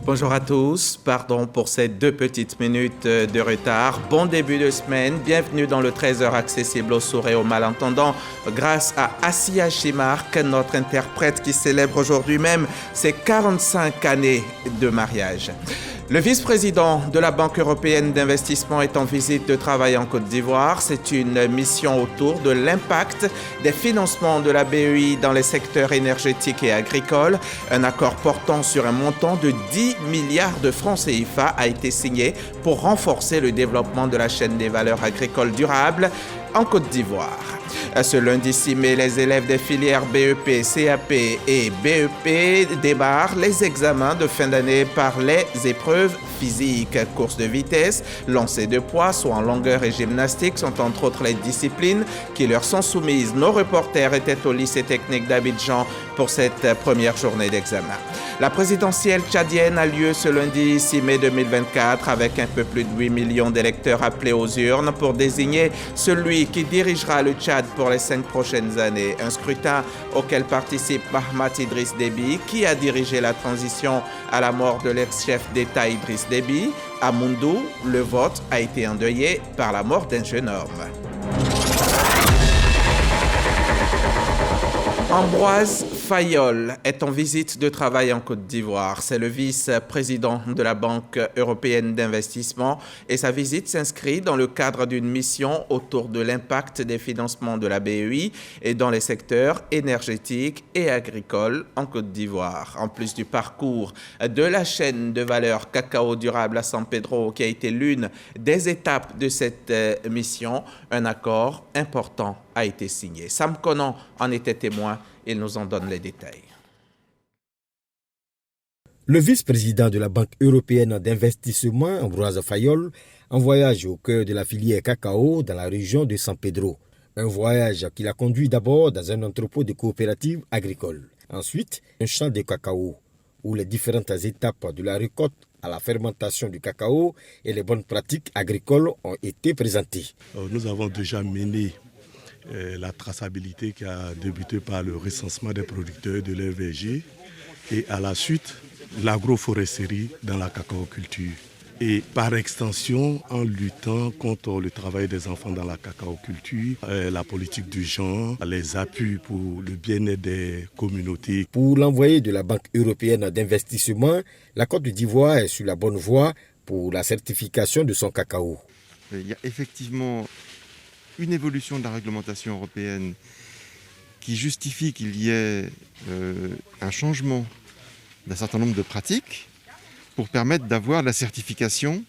Bonjour à tous, pardon pour ces 2 petites minutes de retard. Bon début de semaine, bienvenue dans le 13h accessible aux sourds et aux malentendants grâce à Assia Chimark, notre interprète qui célèbre aujourd'hui même ses 45 années de mariage. Le vice-président de la Banque européenne d'investissement est en visite de travail en Côte d'Ivoire. C'est une mission autour de l'impact des financements de la BEI dans les secteurs énergétiques et agricoles. Un accord portant sur un montant de 10 milliards de francs CFA a été signé pour renforcer le développement de la chaîne des valeurs agricoles durables en Côte d'Ivoire. Ce lundi 6 mai, les élèves des filières BEP, CAP et BEP démarrent les examens de fin d'année par les épreuves physiques. Course de vitesse, lancer de poids, soit en longueur et gymnastique sont entre autres les disciplines qui leur sont soumises. Nos reporters étaient au lycée technique d'Abidjan pour cette première journée d'examen. La présidentielle tchadienne a lieu ce lundi 6 mai 2024 avec un peu plus de 8 millions d'électeurs appelés aux urnes pour désigner celui qui dirigera le Tchad pour les 5 prochaines années. Un scrutin auquel participe Mahamat Idriss Déby qui a dirigé la transition à la mort de l'ex-chef d'État Idriss Déby. À Moundou, le vote a été endeuillé par la mort d'un jeune homme. Ambroise Fayol est en visite de travail en Côte d'Ivoire. C'est le vice-président de la Banque européenne d'investissement et sa visite s'inscrit dans le cadre d'une mission autour de l'impact des financements de la BEI et dans les secteurs énergétiques et agricoles en Côte d'Ivoire. En plus du parcours de la chaîne de valeur cacao durable à San Pedro, qui a été l'une des étapes de cette mission, un accord important a été signé. Sam Conan en était témoin. Il nous en donne les détails. Le vice-président de la Banque européenne d'investissement, Ambroise Fayol, en voyage au cœur de la filière cacao dans la région de San Pedro. Un voyage qui l'a conduit d'abord dans un entrepôt de coopératives agricoles. Ensuite, un champ de cacao, où les différentes étapes de la récolte à la fermentation du cacao et les bonnes pratiques agricoles ont été présentées. Nous avons déjà mené la traçabilité qui a débuté par le recensement des producteurs de l'EVG et à la suite l'agroforesterie dans la cacaoculture. Et par extension, en luttant contre le travail des enfants dans la cacaoculture, la politique du genre, les appuis pour le bien-être des communautés. Pour l'envoyé de la Banque européenne d'investissement, la Côte d'Ivoire est sur la bonne voie pour la certification de son cacao. Il y a effectivement une évolution de la réglementation européenne qui justifie qu'il y ait un changement d'un certain nombre de pratiques pour permettre d'avoir la certification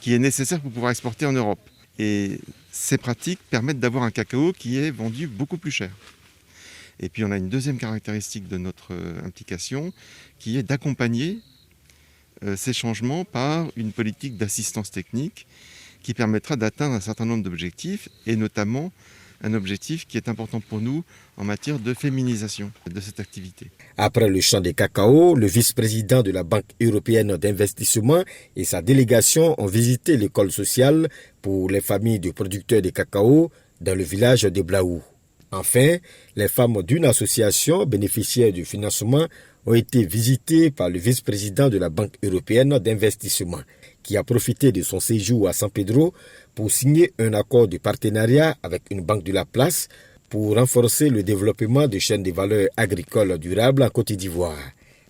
qui est nécessaire pour pouvoir exporter en Europe. Et ces pratiques permettent d'avoir un cacao qui est vendu beaucoup plus cher. Et puis on a une deuxième caractéristique de notre implication qui est d'accompagner ces changements par une politique d'assistance technique qui permettra d'atteindre un certain nombre d'objectifs, et notamment un objectif qui est important pour nous en matière de féminisation de cette activité. Après le champ des cacao, le vice-président de la Banque européenne d'investissement et sa délégation ont visité l'école sociale pour les familles de producteurs de cacao dans le village de Blaou. Enfin, les femmes d'une association bénéficiaire du financement ont été visitées par le vice-président de la Banque européenne d'investissement, qui a profité de son séjour à San Pedro pour signer un accord de partenariat avec une banque de la place pour renforcer le développement de chaînes de valeur agricoles durables en Côte d'Ivoire,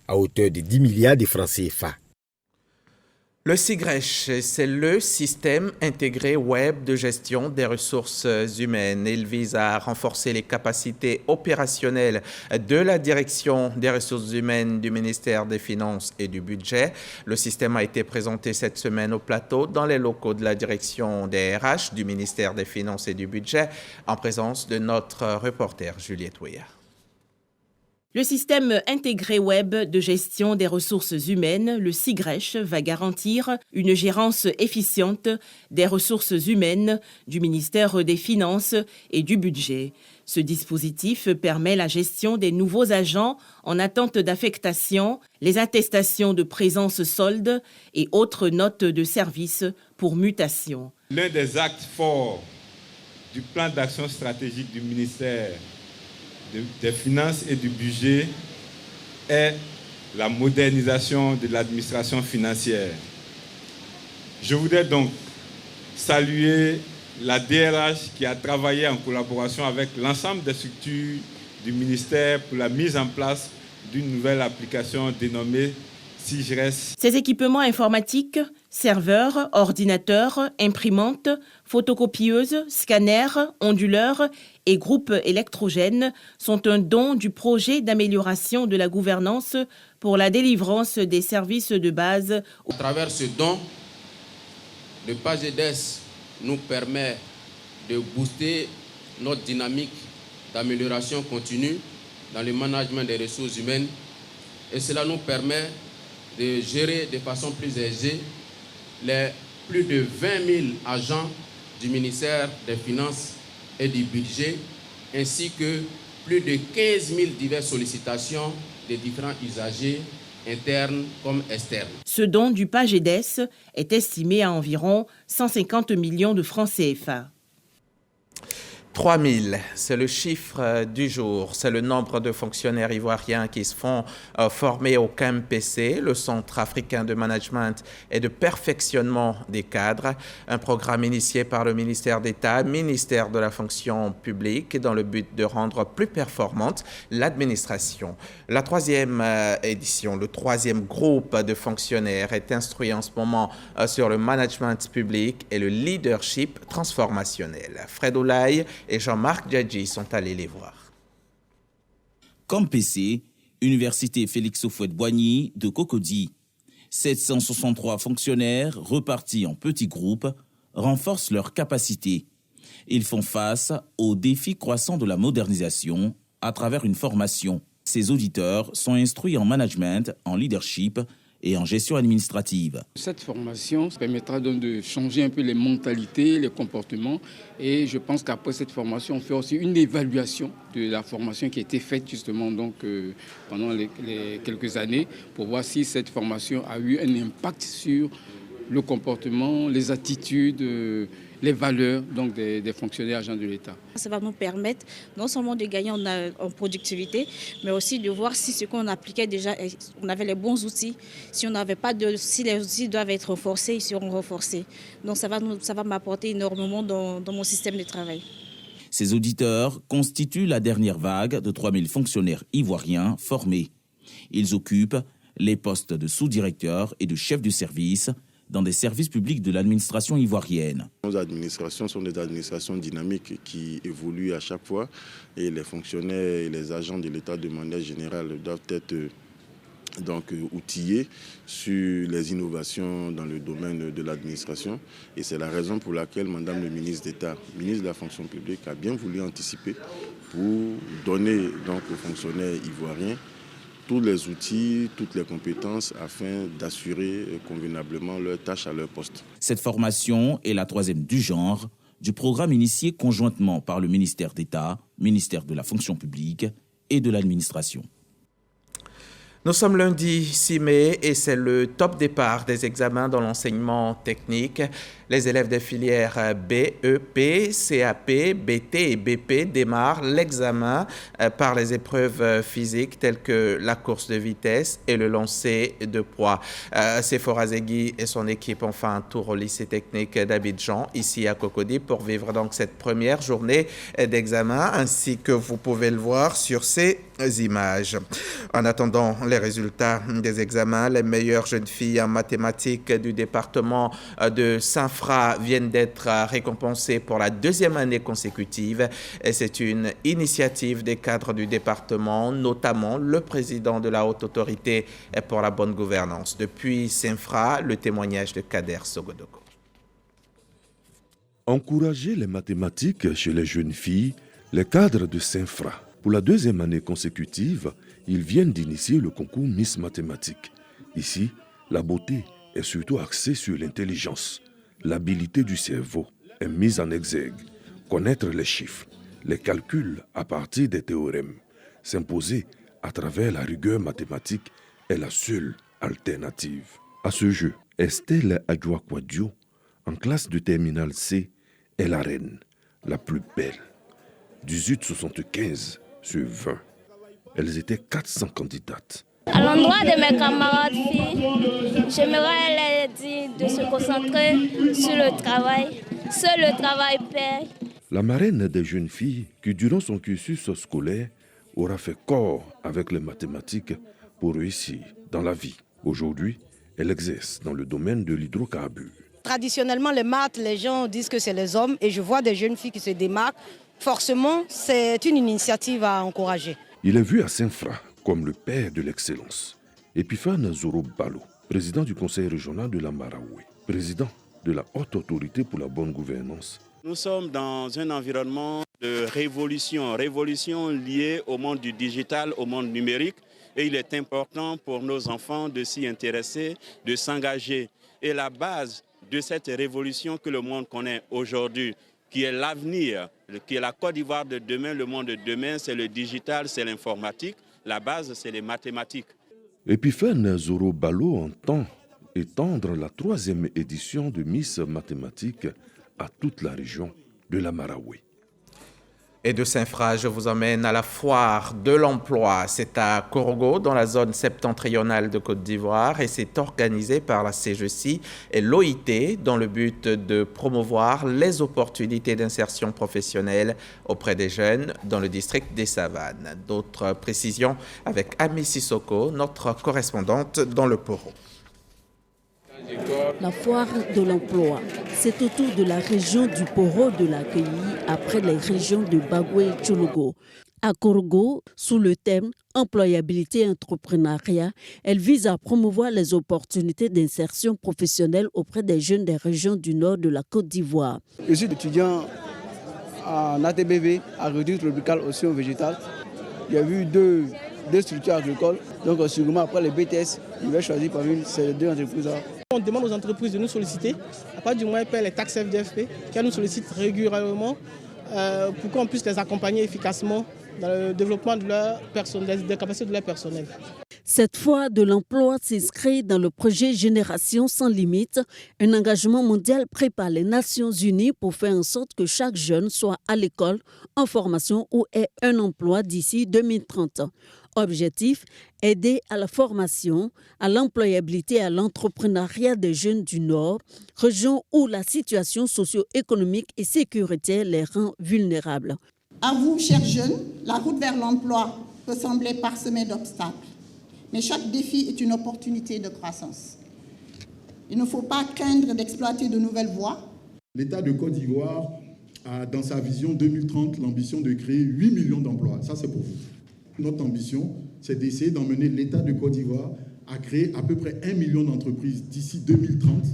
à hauteur de 10 milliards de francs CFA. Le SIGRECH, c'est le système intégré web de gestion des ressources humaines. Il vise à renforcer les capacités opérationnelles de la direction des ressources humaines du ministère des Finances et du Budget. Le système a été présenté cette semaine au plateau dans les locaux de la direction des RH du ministère des Finances et du Budget en présence de notre reporter Juliette Ouya. Le système intégré web de gestion des ressources humaines, le SIGRECH, va garantir une gérance efficiente des ressources humaines du ministère des Finances et du Budget. Ce dispositif permet la gestion des nouveaux agents en attente d'affectation, les attestations de présence solde et autres notes de service pour mutation. L'un des actes forts du plan d'action stratégique du ministère des Finances et du Budget est la modernisation de l'administration financière. Je voudrais donc saluer la DRH qui a travaillé en collaboration avec l'ensemble des structures du ministère pour la mise en place d'une nouvelle application dénommée SIGRES. Ces équipements informatiques, serveurs, ordinateurs, imprimantes, photocopieuses, scanners, onduleurs et groupes électrogènes sont un don du projet d'amélioration de la gouvernance pour la délivrance des services de base. À travers ce don, le PAGEDES nous permet de booster notre dynamique d'amélioration continue dans le management des ressources humaines et cela nous permet de gérer de façon plus aisée les plus de 20 000 agents du ministère des Finances et du Budget ainsi que plus de 15 000 diverses sollicitations des différents usagers internes comme externes. Ce don du PAGEDES est estimé à environ 150 millions de francs CFA. 3000, c'est le chiffre du jour. C'est le nombre de fonctionnaires ivoiriens qui se font former au CAMPC, le Centre africain de management et de perfectionnement des cadres, un programme initié par le ministère d'État, ministère de la fonction publique, dans le but de rendre plus performante l'administration. La troisième édition, le troisième groupe de fonctionnaires est instruit en ce moment sur le management public et le leadership transformationnel. Fred Olaï et Jean-Marc Djadji sont allés les voir. CAMPC, Université Félix Houphouët-Boigny de Cocody. 763 fonctionnaires repartis en petits groupes renforcent leurs capacités. Ils font face aux défis croissants de la modernisation à travers une formation. Ces auditeurs sont instruits en management, en leadership et en gestion administrative. Cette formation permettra donc de changer un peu les mentalités, les comportements. Et je pense qu'après cette formation, on fait aussi une évaluation de la formation qui a été faite justement pendant les quelques années pour voir si cette formation a eu un impact sur le comportement, les attitudes, les valeurs donc des fonctionnaires agents de l'État. Ça va nous permettre non seulement de gagner en productivité, mais aussi de voir si ce qu'on appliquait déjà, on avait les bons outils. Si on n'avait pas si les outils doivent être renforcés, ils seront renforcés. Donc ça va m'apporter énormément dans mon système de travail. Ces auditeurs constituent la dernière vague de 3000 fonctionnaires ivoiriens formés. Ils occupent les postes de sous-directeur et de chef de service dans des services publics de l'administration ivoirienne. Nos administrations sont des administrations dynamiques qui évoluent à chaque fois et les fonctionnaires et les agents de l'État de manière générale doivent être outillés sur les innovations dans le domaine de l'administration. Et c'est la raison pour laquelle Madame le ministre d'État, ministre de la fonction publique, a bien voulu anticiper pour donner aux fonctionnaires ivoiriens tous les outils, toutes les compétences afin d'assurer convenablement leurs tâches à leur poste. Cette formation est la troisième du genre du programme initié conjointement par le ministère d'État, ministère de la fonction publique et de l'administration. Nous sommes lundi 6 mai et c'est le top départ des examens dans l'enseignement technique. Les élèves des filières BEP, CAP, BT et BP démarrent l'examen par les épreuves physiques telles que la course de vitesse et le lancer de poids. Sephora Zegui et son équipe ont fait un tour au lycée technique d'Abidjan, ici à Cocody, pour vivre donc cette première journée d'examen, ainsi que vous pouvez le voir sur ces images. En attendant les résultats des examens, les meilleures jeunes filles en mathématiques du département de Saint-Fra viennent d'être récompensées pour la deuxième année consécutive. C'est une initiative des cadres du département, notamment le président de la Haute Autorité pour la bonne gouvernance. Depuis Saint-Fra, le témoignage de Kader Sogodoko. Encourager les mathématiques chez les jeunes filles, les cadres de Saint-Fra. Pour la deuxième année consécutive, ils viennent d'initier le concours Miss Mathématiques. Ici, la beauté est surtout axée sur l'intelligence. L'habilité du cerveau est mise en exergue. Connaître les chiffres, les calculs à partir des théorèmes, s'imposer à travers la rigueur mathématique est la seule alternative. À ce jeu, Estelle Adjoa-Kwadio, en classe de terminale C, est la reine, la plus belle. 18,75 sur 20. Elles étaient 400 candidates. À l'endroit de mes camarades filles, j'aimerais leur dire de se concentrer sur le travail. Seul le travail paie. La marraine des jeunes filles qui, durant son cursus scolaire, aura fait corps avec les mathématiques pour réussir dans la vie. Aujourd'hui, elle exerce dans le domaine de l'hydrocarbure. Traditionnellement, les maths, les gens disent que c'est les hommes et je vois des jeunes filles qui se démarquent. Forcément, c'est une initiative à encourager. Il est vu à Saint-Fra comme le père de l'excellence. Epiphane Zoro Balo, président du conseil régional de la Maraoué, président de la haute autorité pour la bonne gouvernance. Nous sommes dans un environnement de révolution liée au monde du digital, au monde numérique. Et il est important pour nos enfants de s'y intéresser, de s'engager. Et la base de cette révolution que le monde connaît aujourd'hui, qui est l'avenir, qui est la Côte d'Ivoire de demain, le monde de demain, c'est le digital, c'est l'informatique. La base, c'est les mathématiques. Epiphane Zoro Balo entend étendre la 3e édition de Miss Mathématiques à toute la région de la Maraoué. Et de Saint-Fra, je vous emmène à la foire de l'emploi. C'est à Korogo, dans la zone septentrionale de Côte d'Ivoire, et c'est organisé par la CGC et l'OIT dans le but de promouvoir les opportunités d'insertion professionnelle auprès des jeunes dans le district des Savanes. D'autres précisions avec Ami Sissoko, notre correspondante dans le Poro. La foire de l'emploi, c'est autour de la région du Poro de l'accueillir après les régions de Bagoué et Tchologo. À Korogo, sous le thème employabilité et entrepreneuriat, elle vise à promouvoir les opportunités d'insertion professionnelle auprès des jeunes des régions du nord de la Côte d'Ivoire. Je suis étudiant en ATBV, agriculture tropicale aussi en végétal. Il y a eu deux structures agricoles. Donc, sûrement après les BTS, je vais choisir parmi ces deux entreprises-là. On demande aux entreprises de nous solliciter, à part du moins elles paient les taxes FDFP, qu'elles nous sollicitent régulièrement pour qu'on puisse les accompagner efficacement dans le développement de leur des capacités de leur personnel. Cette foire de l'emploi s'inscrit dans le projet Génération sans limite, un engagement mondial pris par les Nations Unies pour faire en sorte que chaque jeune soit à l'école, en formation ou ait un emploi d'ici 2030. Objectif, aider à la formation, à l'employabilité et à l'entrepreneuriat des jeunes du Nord, région où la situation socio-économique et sécuritaire les rend vulnérables. À vous, chers jeunes, la route vers l'emploi peut sembler parsemée d'obstacles, mais chaque défi est une opportunité de croissance. Il ne faut pas craindre d'exploiter de nouvelles voies. L'État de Côte d'Ivoire a, dans sa vision 2030, l'ambition de créer 8 millions d'emplois. Ça, c'est pour vous. Notre ambition, c'est d'essayer d'emmener l'État de Côte d'Ivoire à créer à peu près 1 million d'entreprises d'ici 2030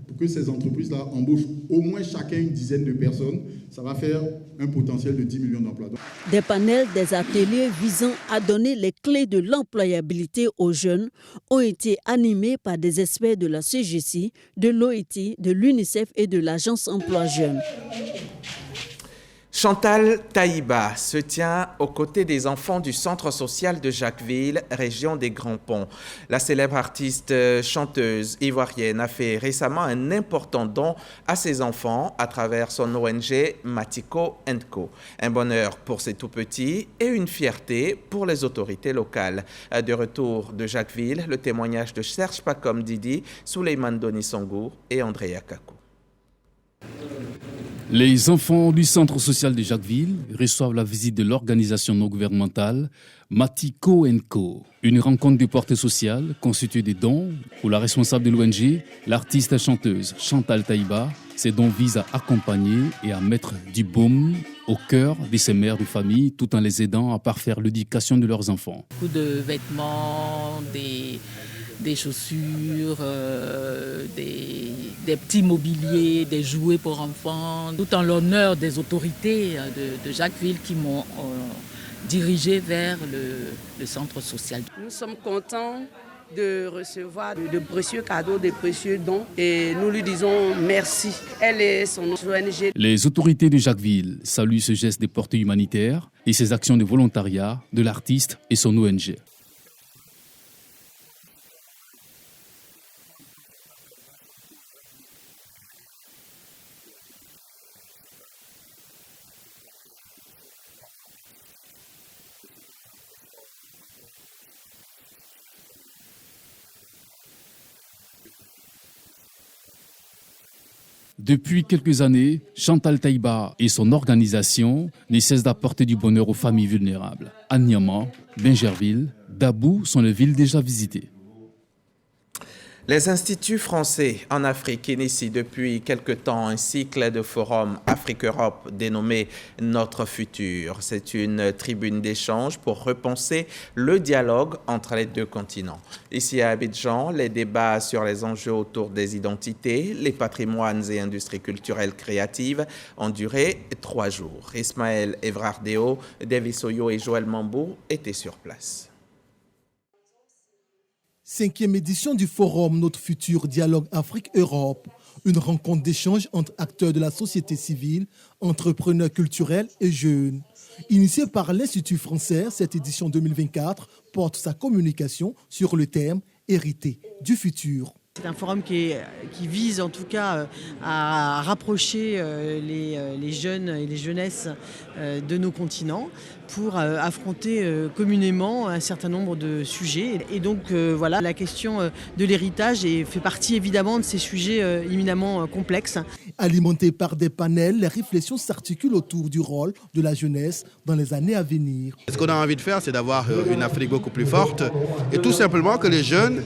pour que ces entreprises-là embauchent au moins chacun une dizaine de personnes. Ça va faire un potentiel de 10 millions d'emplois. Des panels, des ateliers visant à donner les clés de l'employabilité aux jeunes ont été animés par des experts de la CGC, de l'OIT, de l'UNICEF et de l'Agence Emploi Jeunes. Chantal Taïba se tient aux côtés des enfants du centre social de Jacquesville, région des Grands Ponts. La célèbre artiste chanteuse ivoirienne a fait récemment un important don à ses enfants à travers son ONG Matiko & Co. Un bonheur pour ces tout-petits et une fierté pour les autorités locales. De retour de Jacquesville, le témoignage de Serge Pacom Didi, Souleymane Doni-Songour et Andrea Kakou. Les enfants du centre social de Jacquesville reçoivent la visite de l'organisation non gouvernementale Matiko & Co. Une rencontre de portée sociale constituée des dons pour la responsable de l'ONG, l'artiste et chanteuse Chantal Taïba. Ces dons visent à accompagner et à mettre du baume au cœur de ces mères de famille tout en les aidant à parfaire l'éducation de leurs enfants. Beaucoup de vêtements, des chaussures, des petits mobiliers, des jouets pour enfants, tout en l'honneur des autorités de Jacquesville qui m'ont dirigé vers le centre social. Nous sommes contents de recevoir de précieux cadeaux, de précieux dons et nous lui disons merci. Elle et son ONG. Les autorités de Jacquesville saluent ce geste de portée humanitaire et ces actions de volontariat de l'artiste et son ONG. Depuis quelques années, Chantal Taïba et son organisation ne cessent d'apporter du bonheur aux familles vulnérables. À Niamey, Bingerville, Dabou sont les villes déjà visitées. Les instituts français en Afrique initient depuis quelque temps un cycle de forum Afrique-Europe dénommé Notre Futur. C'est une tribune d'échange pour repenser le dialogue entre les deux continents. Ici à Abidjan, les débats sur les enjeux autour des identités, les patrimoines et industries culturelles créatives ont duré 3 jours. Ismaël Evrardéo, Davis Oyo et Joël Mambou étaient sur place. 5e édition du forum Notre Futur Dialogue Afrique-Europe, une rencontre d'échange entre acteurs de la société civile, entrepreneurs culturels et jeunes. Initiée par l'Institut français, cette édition 2024 porte sa communication sur le thème « Hériter du futur ». C'est un forum qui vise en tout cas à rapprocher les jeunes et les jeunesses de nos continents pour affronter communément un certain nombre de sujets. Et donc voilà, la question de l'héritage fait partie évidemment de ces sujets éminemment complexes. Alimentés par des panels, les réflexions s'articulent autour du rôle de la jeunesse dans les années à venir. Ce qu'on a envie de faire, c'est d'avoir une Afrique beaucoup plus forte et tout simplement que les jeunes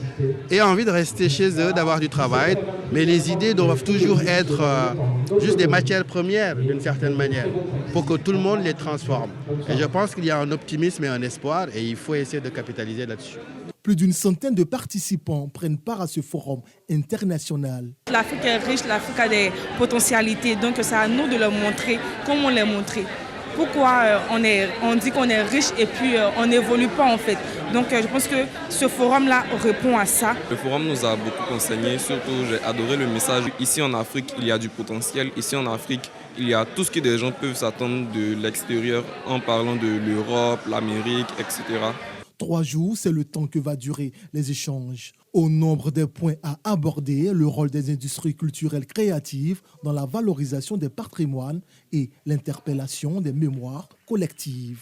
aient envie de rester chez eux, d'avoir du travail, mais les idées doivent toujours être juste des matières premières d'une certaine manière pour que tout le monde les transforme. Et je pense qu'il y a un optimisme et un espoir et il faut essayer de capitaliser là-dessus. Plus d'une centaine de participants prennent part à ce forum international. L'Afrique est riche, l'Afrique a des potentialités, donc c'est à nous de leur montrer comment les montrer. Pourquoi on dit qu'on est riche et puis on n'évolue pas en fait. Donc je pense que ce forum-là répond à ça. Le forum nous a beaucoup enseigné, surtout j'ai adoré le message. Ici en Afrique, il y a du potentiel. Ici en Afrique, il y a tout ce que des gens peuvent s'attendre de l'extérieur en parlant de l'Europe, l'Amérique, etc. 3 jours, c'est le temps que va durer les échanges. Au nombre des points à aborder, le rôle des industries culturelles créatives dans la valorisation des patrimoines et l'interpellation des mémoires collectives.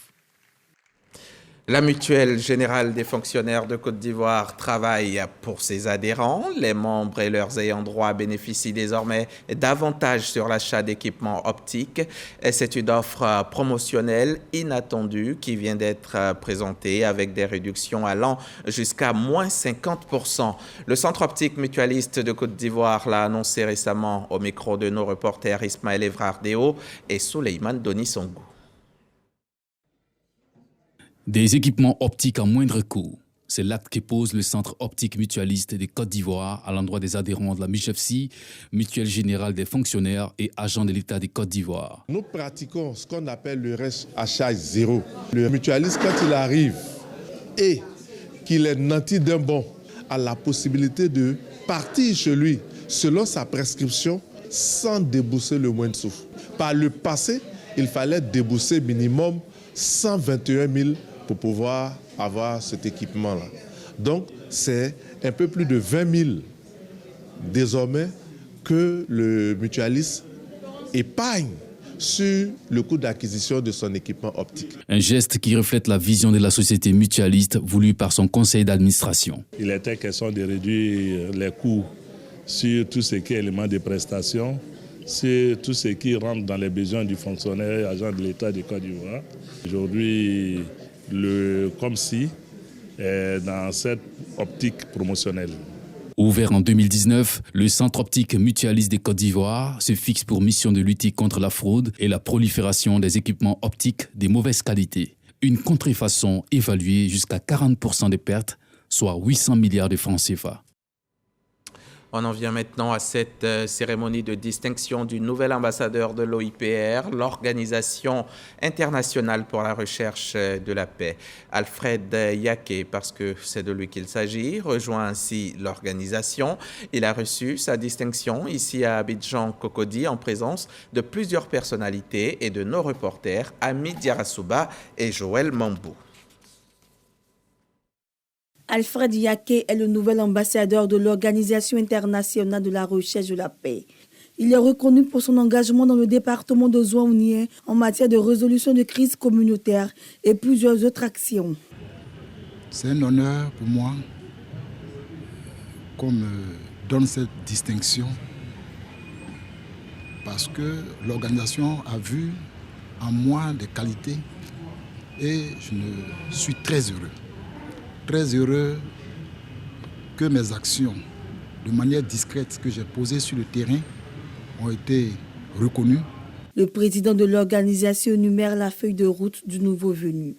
La Mutuelle générale des fonctionnaires de Côte d'Ivoire travaille pour ses adhérents. Les membres et leurs ayants droit bénéficient désormais d'avantages sur l'achat d'équipements optiques. C'est une offre promotionnelle inattendue qui vient d'être présentée avec des réductions allant jusqu'à moins 50%. Le Centre optique mutualiste de Côte d'Ivoire l'a annoncé récemment au micro de nos reporters Ismaël Evrardéo et Souleymane Donisongou. Des équipements optiques à moindre coût. C'est l'acte que pose le Centre optique mutualiste de Côte d'Ivoire à l'endroit des adhérents de la MUGEFSI, Mutuelle générale des fonctionnaires et agents de l'État de Côte d'Ivoire. Nous pratiquons ce qu'on appelle le reste à charge zéro. Le mutualiste, quand il arrive et qu'il est nanti d'un bon, a la possibilité de partir chez lui selon sa prescription sans débourser le moindre souffle. Par le passé, il fallait débourser minimum 121 000 pour pouvoir avoir cet équipement-là. Donc, c'est un peu plus de 20 000 désormais que le mutualiste épargne sur le coût d'acquisition de son équipement optique. Un geste qui reflète la vision de la société mutualiste voulue par son conseil d'administration. Il était question de réduire les coûts sur tout ce qui est élément de prestation, sur tout ce qui rentre dans les besoins du fonctionnaire et agent de l'État de Côte d'Ivoire. Aujourd'hui, le COMSI est dans cette optique promotionnelle. Ouvert en 2019, le Centre optique mutualiste de Côte d'Ivoire se fixe pour mission de lutter contre la fraude et la prolifération des équipements optiques de mauvaise qualité. Une contrefaçon évaluée jusqu'à 40% des pertes, soit 800 milliards de francs CFA. On en vient maintenant à cette cérémonie de distinction du nouvel ambassadeur de l'OIPR, l'Organisation internationale pour la recherche de la paix. Alfred Yaké, parce que c'est de lui qu'il s'agit, rejoint ainsi l'organisation. Il a reçu sa distinction ici à Abidjan Cocody en présence de plusieurs personnalités et de nos reporters Ami Diarasouba et Joël Mambou. Alfred Yaké est le nouvel ambassadeur de l'Organisation internationale de la recherche de la paix. Il est reconnu pour son engagement dans le département de Zouaounien en matière de résolution de crises communautaires et plusieurs autres actions. C'est un honneur pour moi qu'on me donne cette distinction parce que l'organisation a vu en moi des qualités et je suis très heureux que mes actions, de manière discrète, que j'ai posées sur le terrain, ont été reconnues. Le président de l'organisation énumère la feuille de route du nouveau venu.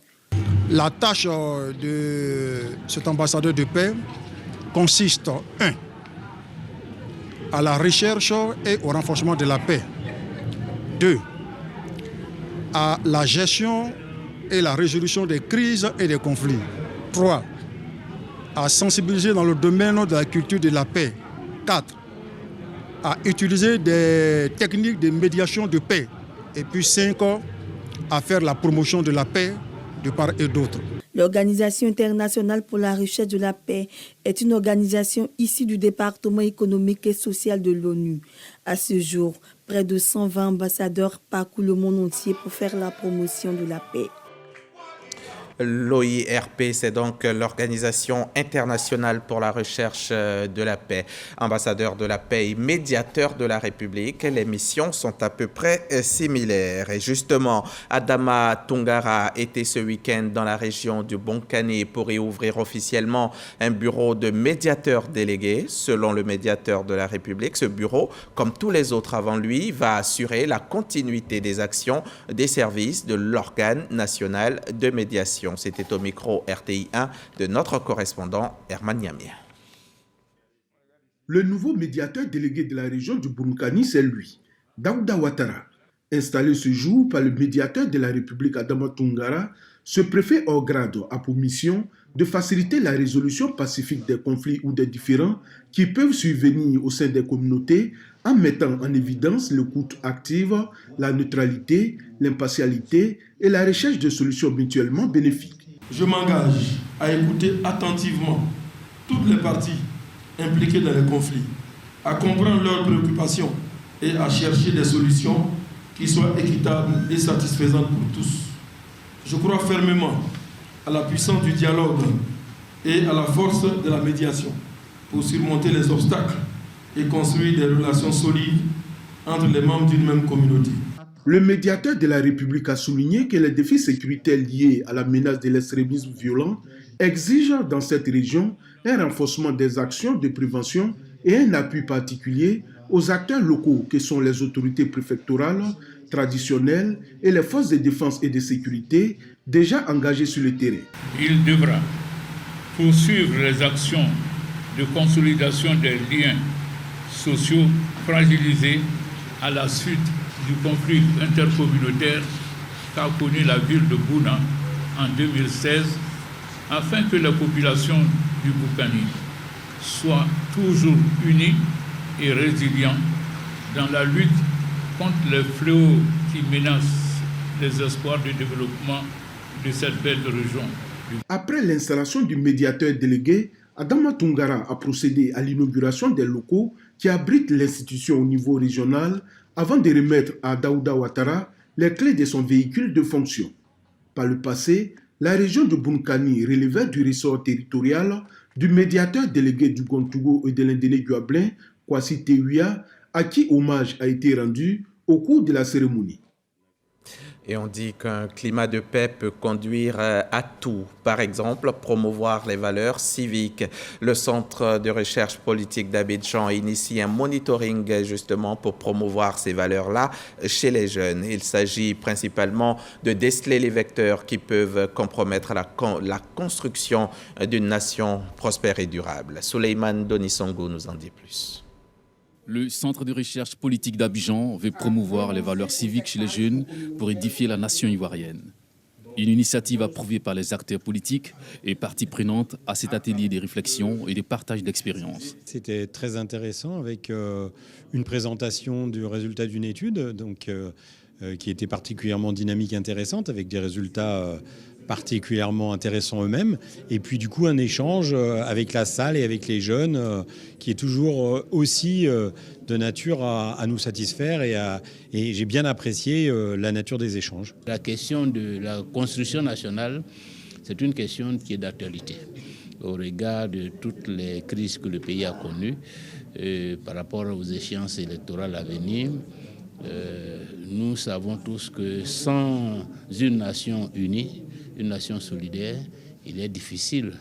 La tâche de cet ambassadeur de paix consiste, 1, à la recherche et au renforcement de la paix. 2, à la gestion et la résolution des crises et des conflits. 3, à sensibiliser dans le domaine de la culture de la paix. 4, à utiliser des techniques de médiation de paix. Et puis 5, à faire la promotion de la paix de part et d'autre. L'Organisation internationale pour la recherche de la paix est une organisation issue du département économique et social de l'ONU. À ce jour, près de 120 ambassadeurs parcourent le monde entier pour faire la promotion de la paix. L'OIRP, c'est donc l'Organisation internationale pour la recherche de la paix. Ambassadeur de la paix et médiateur de la République, les missions sont à peu près similaires. Et justement, Adama Toungara était ce week-end dans la région du Bonkani pour y ouvrir officiellement un bureau de médiateur délégué. Selon le médiateur de la République, ce bureau, comme tous les autres avant lui, va assurer la continuité des actions des services de l'organe national de médiation. C'était au micro RTI 1 de notre correspondant Herman Niamia. Le nouveau médiateur délégué de la région du Bonkani, c'est lui, Daouda Ouattara. Installé ce jour par le médiateur de la République Adama Toungara, ce préfet hors grade a pour mission de faciliter la résolution pacifique des conflits ou des différends qui peuvent survenir au sein des communautés en mettant en évidence l'écoute active, la neutralité, l'impartialité et la recherche de solutions mutuellement bénéfiques. Je m'engage à écouter attentivement toutes les parties impliquées dans les conflits, à comprendre leurs préoccupations et à chercher des solutions qui soient équitables et satisfaisantes pour tous. Je crois fermement à la puissance du dialogue et à la force de la médiation pour surmonter les obstacles et construire des relations solides entre les membres d'une même communauté. Le médiateur de la République a souligné que les défis sécuritaires liés à la menace de l'extrémisme violent exigent dans cette région un renforcement des actions de prévention et un appui particulier aux acteurs locaux que sont les autorités préfectorales, traditionnelles et les forces de défense et de sécurité déjà engagées sur le terrain. Il devra poursuivre les actions de consolidation des liens sociaux fragilisés à la suite du conflit intercommunautaire qu'a connu la ville de Bouna en 2016, afin que la population du Bonkani soit toujours unie et résiliente dans la lutte contre les fléaux qui menacent les espoirs de développement de cette belle région. Après l'installation du médiateur délégué, Adama Toungara a procédé à l'inauguration des locaux qui abritent l'institution au niveau régional avant de remettre à Daouda Ouattara les clés de son véhicule de fonction. Par le passé, la région de Bonkani relevait du ressort territorial du médiateur délégué du Gontougo et de l'Indéné Guablin, Kwasi Tewia, à qui hommage a été rendu au cours de la cérémonie. Et on dit qu'un climat de paix peut conduire à tout. Par exemple, promouvoir les valeurs civiques. Le Centre de recherche politique d'Abidjan initie un monitoring justement pour promouvoir ces valeurs-là chez les jeunes. Il s'agit principalement de déceler les vecteurs qui peuvent compromettre la construction d'une nation prospère et durable. Souleymane Donisongo nous en dit plus. Le Centre de recherche politique d'Abidjan veut promouvoir les valeurs civiques chez les jeunes pour édifier la nation ivoirienne. Une initiative approuvée par les acteurs politiques et parties prenantes à cet atelier de réflexion et de partage d'expériences. C'était très intéressant avec une présentation du résultat d'une étude qui était particulièrement dynamique et intéressante avec des résultats particulièrement intéressants eux-mêmes, et puis du coup un échange avec la salle et avec les jeunes qui est toujours aussi de nature à nous satisfaire et j'ai bien apprécié la nature des échanges. La question de la construction nationale, c'est une question qui est d'actualité au regard de toutes les crises que le pays a connues par rapport aux échéances électorales à venir. Nous savons tous que sans une nation unie, une nation solidaire, il est difficile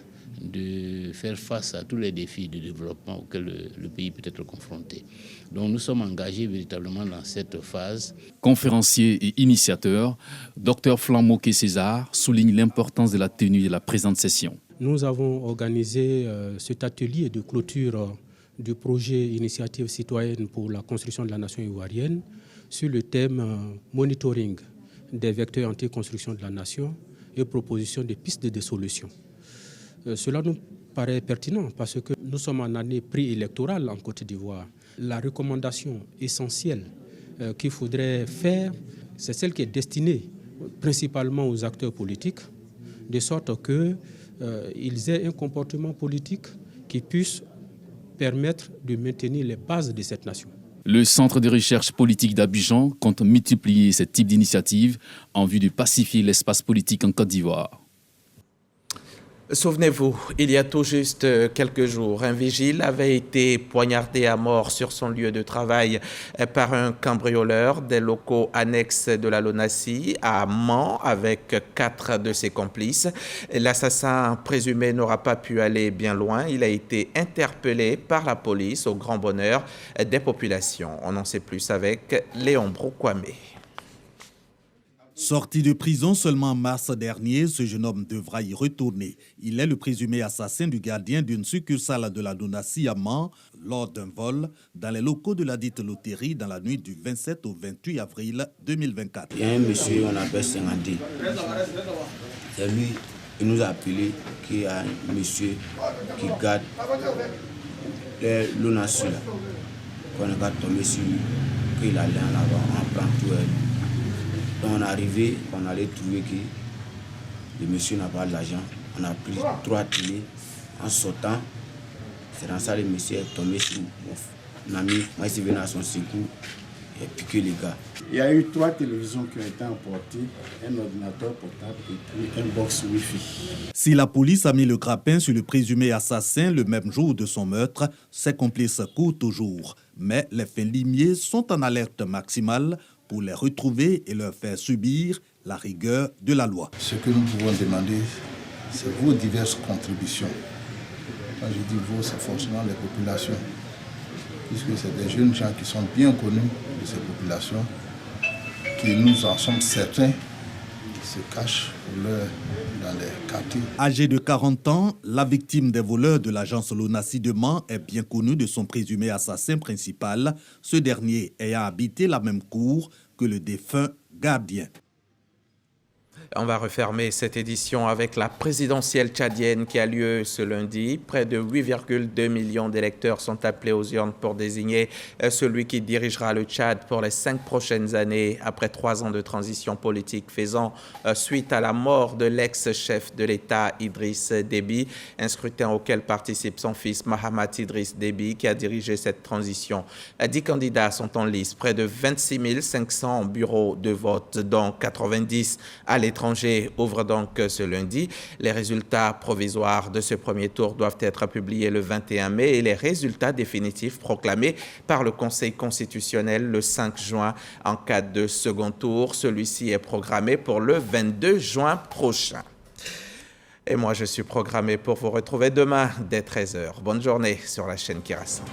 de faire face à tous les défis de développement auxquels le pays peut être confronté. Donc nous sommes engagés véritablement dans cette phase. Conférencier et initiateur, Dr Flammoké César souligne l'importance de la tenue de la présente session. Nous avons organisé cet atelier de clôture du projet Initiative citoyenne pour la construction de la nation ivoirienne sur le thème monitoring des vecteurs anti-construction de la nation et proposition de pistes de solutions. Cela nous paraît pertinent parce que nous sommes en année préélectorale en Côte d'Ivoire. La recommandation essentielle qu'il faudrait faire, c'est celle qui est destinée principalement aux acteurs politiques, de sorte qu'ils aient un comportement politique qui puisse permettre de maintenir les bases de cette nation. Le Centre de recherche politique d'Abidjan compte multiplier ce type d'initiatives en vue de pacifier l'espace politique en Côte d'Ivoire. Souvenez-vous, il y a tout juste quelques jours, un vigile avait été poignardé à mort sur son lieu de travail par un cambrioleur des locaux annexes de la LONASI à Mans avec 4 de ses complices. L'assassin présumé n'aura pas pu aller bien loin. Il a été interpellé par la police au grand bonheur des populations. On en sait plus avec Léon Broukwame. Sorti de prison seulement en mars dernier, ce jeune homme devra y retourner. Il est le présumé assassin du gardien d'une succursale de la LONASI à Mans lors d'un vol dans les locaux de la dite loterie dans la nuit du 27 au 28 avril 2024. Il y a un monsieur, on appelle Sengandi. C'est lui qui nous a appelé qu'il y a un monsieur qui garde les LONASI là. Quand on est tombé sur lui, qu'il allait en avant, on prend tout. Donc on est arrivé, on allait trouver que le monsieur n'a pas d'argent. On a pris 3 télés en sautant. C'est dans ça que le monsieur est tombé sur mon ami. Moi, il est venu à son secours et piqué les gars. Il y a eu 3 télévisions qui ont été emportées, un ordinateur portable et puis un box Wi-Fi. Si la police a mis le grappin sur le présumé assassin le même jour de son meurtre, ses complices courent toujours. Mais les fins limiers sont en alerte maximale pour les retrouver et leur faire subir la rigueur de la loi. Ce que nous pouvons demander, c'est vos diverses contributions. Quand je dis vous, c'est forcément les populations, puisque c'est des jeunes gens qui sont bien connus de ces populations, qui nous en sommes certains, se cachent dans les quartiers. Âgé de 40 ans, la victime des voleurs de l'agence LONASI de Mans est bien connue de son présumé assassin principal, ce dernier ayant habité la même cour que le défunt gardien. On va refermer cette édition avec la présidentielle tchadienne qui a lieu ce lundi. Près de 8,2 millions d'électeurs sont appelés aux urnes pour désigner celui qui dirigera le Tchad pour les 5 prochaines années après 3 ans de transition politique faisant suite à la mort de l'ex-chef de l'État Idriss Déby, un scrutin auquel participe son fils Mahamat Idriss Déby qui a dirigé cette transition. 10 candidats sont en lice, près de 26 500 bureaux de vote, dont 90 à l'étranger ouvre donc ce lundi. Les résultats provisoires de ce premier tour doivent être publiés le 21 mai et les résultats définitifs proclamés par le Conseil constitutionnel le 5 juin. En cas de second tour, celui-ci est programmé pour le 22 juin prochain. Et moi, je suis programmé pour vous retrouver demain dès 13h. Bonne journée sur la chaîne Kirasan.